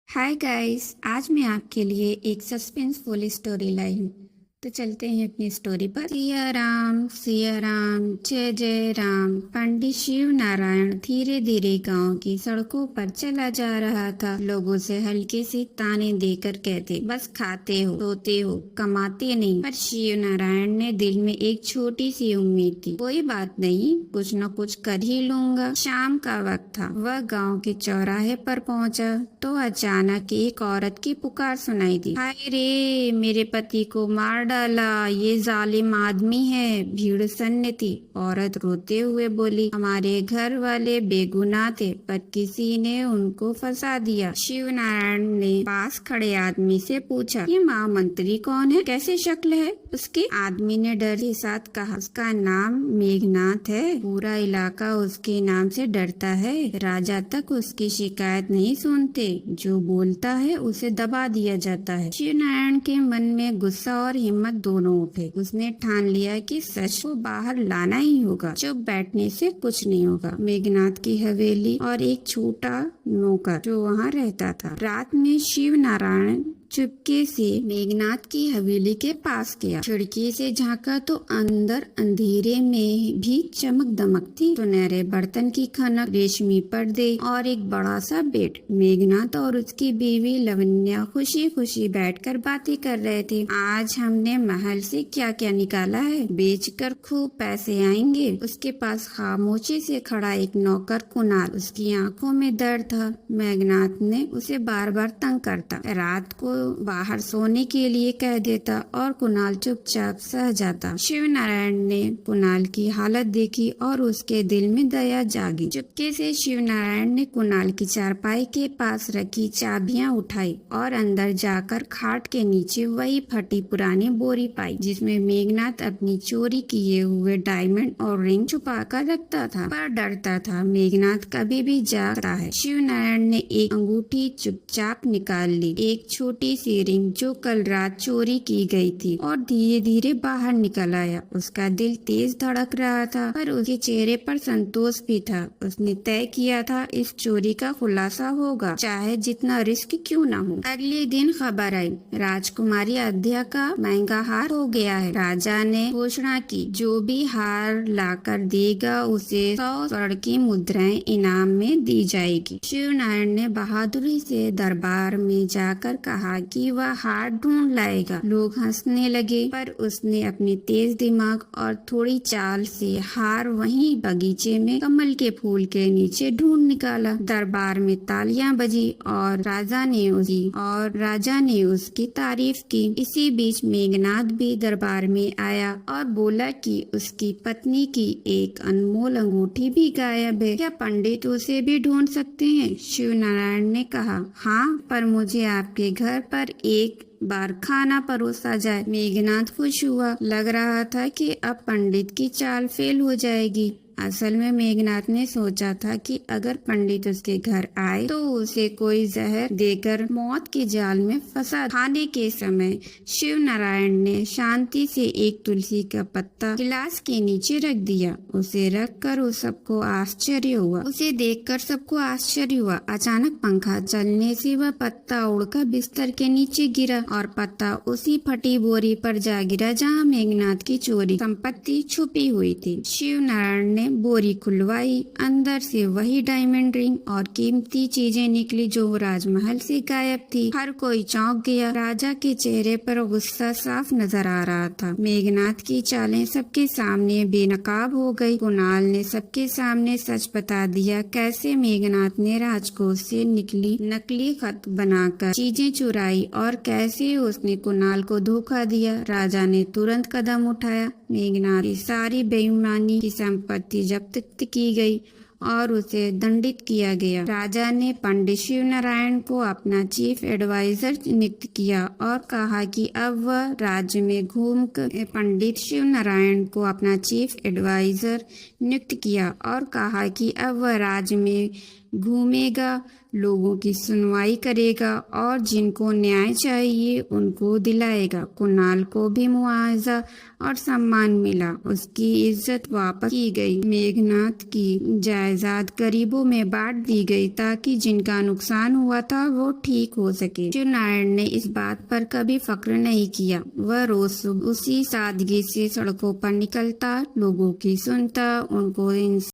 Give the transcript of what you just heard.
Hi guys, आज मैं आपके लिए एक सस्पेंसफुल स्टोरी लाई हूँ। तो चलते हैं अपनी स्टोरी पर। सिया राम, जय जय राम। पंडित शिव नारायण धीरे धीरे गांव की सड़कों पर चला जा रहा था। लोगों से हल्के से ताने देकर कहते, बस खाते हो, सोते हो, कमाते नहीं। पर शिव नारायण ने दिल में एक छोटी सी उम्मीद थी, कोई बात नहीं, कुछ न कुछ कर ही लूंगा। शाम का वक्त था। वह गांव के चौराहे पर पहुंचा तो अचानक एक औरत की पुकार सुनाई दी। हाय रे, मेरे पति को मार डाला, ये जालिम आदमी है। भीड़ सन्न थी। औरत रोते हुए बोली, हमारे घर वाले बेगुनाह थे, पर किसी ने उनको फंसा दिया। शिव नारायण ने पास खड़े आदमी से पूछा, ये महामंत्री कौन है, कैसे शक्ल है उसकी? आदमी ने डर के साथ कहा, उसका नाम मेघनाथ है। पूरा इलाका उसके नाम से डरता है। राजा तक उसकी शिकायत नहीं सुनते। जो बोलता है उसे दबा दिया जाता है। शिव नारायण के मन में गुस्सा और हिम्मत दोनों उठे। उसने ठान लिया कि सच को बाहर लाना ही होगा। चुप बैठने से कुछ नहीं होगा। मेघनाथ की हवेली और एक छोटा नौकर जो वहाँ रहता था। रात में शिव नारायण चुपके से मेघनाथ की हवेली के पास गया। खिड़की से झांका तो अंदर अंधेरे में भी चमक दमक थी। सुनहरे बर्तन की खनक, रेशमी पर्दे और एक बड़ा सा बेड। मेघनाथ और उसकी बीवी लवन्या खुशी खुशी बैठकर बातें कर रहे थे। आज हमने महल से क्या क्या निकाला है, बेचकर खूब पैसे आएंगे। उसके पास खामोशी से खड़ा एक नौकर कुणाल। उसकी आंखों में दर्द था। मेघनाथ ने उसे बार बार तंग करता, रात को बाहर सोने के लिए कह देता और कुणाल चुपचाप सह जाता। शिव नारायण ने कुणाल की हालत देखी और उसके दिल में दया जागी। चुपके से शिव नारायण ने कुणाल की चारपाई के पास रखी चाबियां उठाई और अंदर जाकर खाट के नीचे वही फटी पुरानी बोरी पाई जिसमें मेघनाथ अपनी चोरी किए हुए डायमंड और रिंग छुपा कर रखता था, पर डरता था मेघनाथ कभी भी जाता है। शिव नारायण ने एक अंगूठी चुपचाप निकाल ली, एक छोटी सी रिंग जो कल रात चोरी की गई थी, और धीरे धीरे बाहर निकल आया। उसका दिल तेज धड़क रहा था, पर उसके चेहरे पर संतोष भी था। उसने तय किया था इस चोरी का खुलासा होगा, चाहे जितना रिस्क क्यों न हो। अगले दिन खबर आई, राजकुमारी अद्या का महंगा हार हो गया है। राजा ने घोषणा की, जो भी हार लाकर देगा उसे 100 स्वर्ण की मुद्राएं इनाम में दी जाएगी। शिव नारायण ने बहादुरी से दरबार में जाकर कहा कि वह हार ढूंढ लाएगा। लोग हंसने लगे, पर उसने अपने तेज दिमाग और थोड़ी चाल से हार वहीं बगीचे में कमल के फूल के नीचे ढूंढ निकाला। दरबार में तालियां बजी और राजा ने उसकी तारीफ की। इसी बीच मेघनाथ भी दरबार में आया और बोला कि उसकी पत्नी की एक अनमोल अंगूठी भी गायब है। क्या पंडित उसे भी ढूंढ सकते हैं? शिव नारायण ने कहा, हाँ, पर मुझे आपके घर पर एक बार खाना परोसा जाए। मेघनाथ खुश हुआ। लग रहा था कि अब पंडित की चाल फेल हो जाएगी। असल में मेघनाथ ने सोचा था कि अगर पंडित उसके घर आए तो उसे कोई जहर देकर मौत के जाल में फंसा। खाने के समय शिव नारायण ने शांति से एक तुलसी का पत्ता गिलास के नीचे रख दिया। उसे रखकर सबको आश्चर्य हुआ। उसे देखकर सबको आश्चर्य हुआ। अचानक पंखा चलने से वह पत्ता उड़कर बिस्तर के नीचे गिरा और पत्ता उसी फटी बोरी पर जा गिरा जहाँ मेघनाथ की चोरी संपत्ति छुपी हुई थी। शिव नारायण ने बोरी खुलवाई। अंदर से वही डायमंड रिंग और कीमती चीजें निकली जो राजमहल से गायब थी। हर कोई चौंक गया। राजा के चेहरे पर गुस्सा साफ नजर आ रहा था। मेघनाथ की चालें सबके सामने बेनकाब हो गई। कुणाल ने सबके सामने सच बता दिया, कैसे मेघनाथ ने राजकोष से निकली नकली खत बनाकर चीजें चुराई और कैसे उसने कुणाल को धोखा दिया। राजा ने तुरंत कदम उठाया। मेघनाथ की सारी बेईमानी की संपत्ति जब्त की गई और उसे दंडित किया गया। राजा ने पंडित शिव नारायण को अपना चीफ एडवाइजर नियुक्त किया और कहा कि अब वह राज्य में घूमकर पंडित शिव नारायण को अपना चीफ एडवाइजर नियुक्त किया और कहा कि अब वह राज्य में घूमेगा, लोगों की सुनवाई करेगा और जिनको न्याय चाहिए उनको दिलाएगा। कुणाल को भी मुआवजा और सम्मान मिला, उसकी इज्जत वापस की गई। मेघनाथ की जायदाद गरीबों में बांट दी गई ताकि जिनका नुकसान हुआ था वो ठीक हो सके। शिवनारायण ने इस बात पर कभी फक्र नहीं किया। वह रोज सुबह उसी सादगी से सड़कों पर निकलता, लोगों की सुनता, उनको